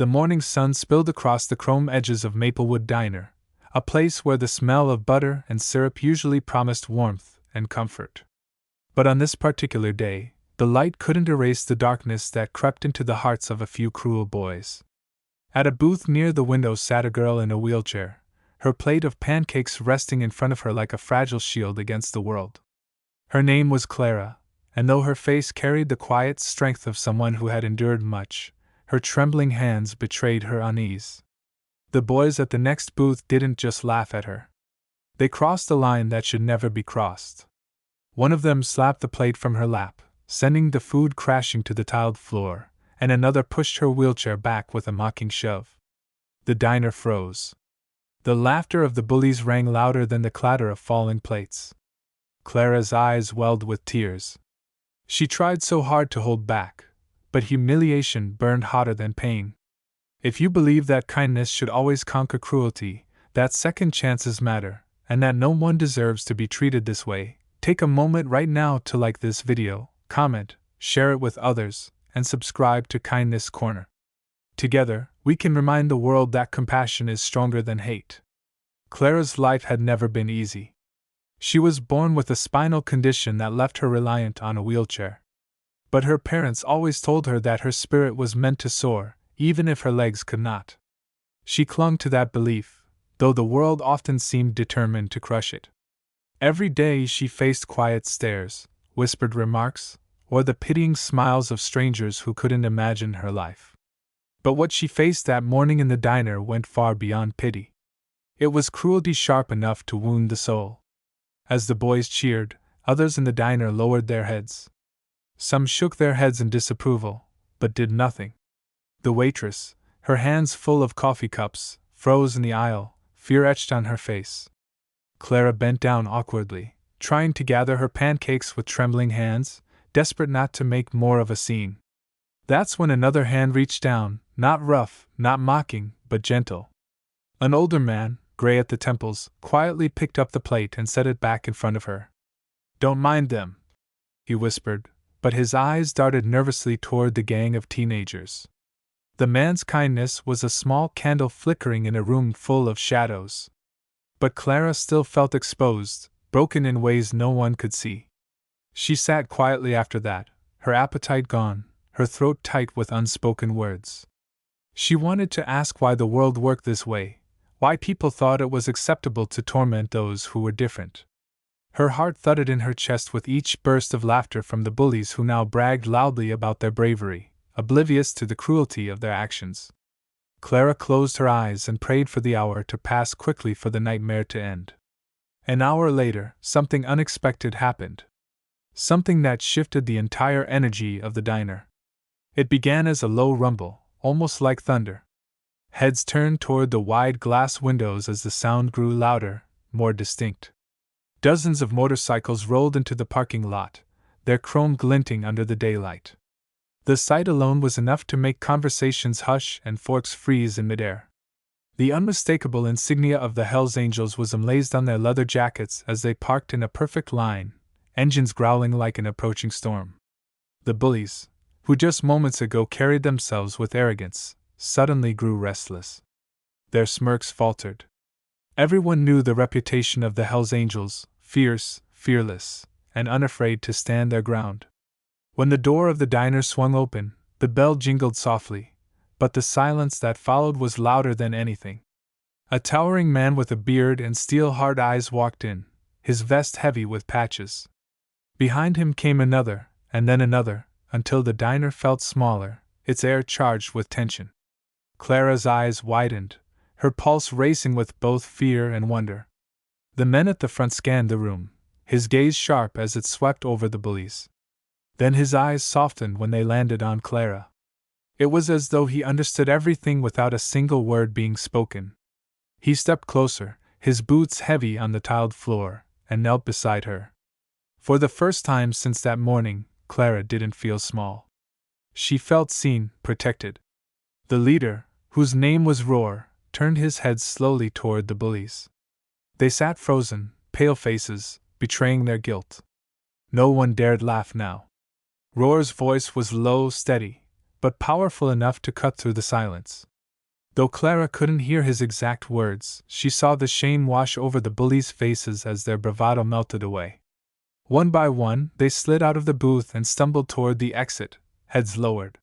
The morning sun spilled across the chrome edges of Maplewood Diner, a place where the smell of butter and syrup usually promised warmth and comfort. But on this particular day, the light couldn't erase the darkness that crept into the hearts of a few cruel boys. At a booth near the window sat a girl in a wheelchair, her plate of pancakes resting in front of her like a fragile shield against the world. Her name was Clara, and though her face carried the quiet strength of someone who had endured much, her trembling hands betrayed her unease. The boys at the next booth didn't just laugh at her. They crossed a line that should never be crossed. One of them slapped the plate from her lap, sending the food crashing to the tiled floor, and another pushed her wheelchair back with a mocking shove. The diner froze. The laughter of the bullies rang louder than the clatter of falling plates. Clara's eyes welled with tears. She tried so hard to hold back, but humiliation burned hotter than pain. If you believe that kindness should always conquer cruelty, that second chances matter, and that no one deserves to be treated this way, take a moment right now to like this video, comment, share it with others, and subscribe to Kindness Corner. Together, we can remind the world that compassion is stronger than hate. Clara's life had never been easy. She was born with a spinal condition that left her reliant on a wheelchair. But her parents always told her that her spirit was meant to soar, even if her legs could not. She clung to that belief, though the world often seemed determined to crush it. Every day she faced quiet stares, whispered remarks, or the pitying smiles of strangers who couldn't imagine her life. But what she faced that morning in the diner went far beyond pity. It was cruelty sharp enough to wound the soul. As the boys cheered, others in the diner lowered their heads. Some shook their heads in disapproval, but did nothing. The waitress, her hands full of coffee cups, froze in the aisle, fear etched on her face. Clara bent down awkwardly, trying to gather her pancakes with trembling hands, desperate not to make more of a scene. That's when another hand reached down, not rough, not mocking, but gentle. An older man, gray at the temples, quietly picked up the plate and set it back in front of her. "Don't mind them," he whispered, but his eyes darted nervously toward the gang of teenagers. The man's kindness was a small candle flickering in a room full of shadows. But Clara still felt exposed, broken in ways no one could see. She sat quietly after that, her appetite gone, her throat tight with unspoken words. She wanted to ask why the world worked this way, why people thought it was acceptable to torment those who were different. Her heart thudded in her chest with each burst of laughter from the bullies who now bragged loudly about their bravery, oblivious to the cruelty of their actions. Clara closed her eyes and prayed for the hour to pass quickly, for the nightmare to end. An hour later, something unexpected happened. Something that shifted the entire energy of the diner. It began as a low rumble, almost like thunder. Heads turned toward the wide glass windows as the sound grew louder, more distinct. Dozens of motorcycles rolled into the parking lot, their chrome glinting under the daylight. The sight alone was enough to make conversations hush and forks freeze in midair. The unmistakable insignia of the Hells Angels was emblazoned on their leather jackets as they parked in a perfect line, engines growling like an approaching storm. The bullies, who just moments ago carried themselves with arrogance, suddenly grew restless. Their smirks faltered. Everyone knew the reputation of the Hells Angels: fierce, fearless, and unafraid to stand their ground. When the door of the diner swung open, the bell jingled softly, but the silence that followed was louder than anything. A towering man with a beard and steel-hard eyes walked in, his vest heavy with patches. Behind him came another, and then another, until the diner felt smaller, its air charged with tension. Clara's eyes widened, her pulse racing with both fear and wonder. The man at the front scanned the room, his gaze sharp as it swept over the bullies. Then his eyes softened when they landed on Clara. It was as though he understood everything without a single word being spoken. He stepped closer, his boots heavy on the tiled floor, and knelt beside her. For the first time since that morning, Clara didn't feel small. She felt seen, protected. The leader, whose name was Roar, turned his head slowly toward the bullies. They sat frozen, pale faces, betraying their guilt. No one dared laugh now. Roar's voice was low, steady, but powerful enough to cut through the silence. Though Clara couldn't hear his exact words, she saw the shame wash over the bullies' faces as their bravado melted away. One by one, they slid out of the booth and stumbled toward the exit, heads lowered.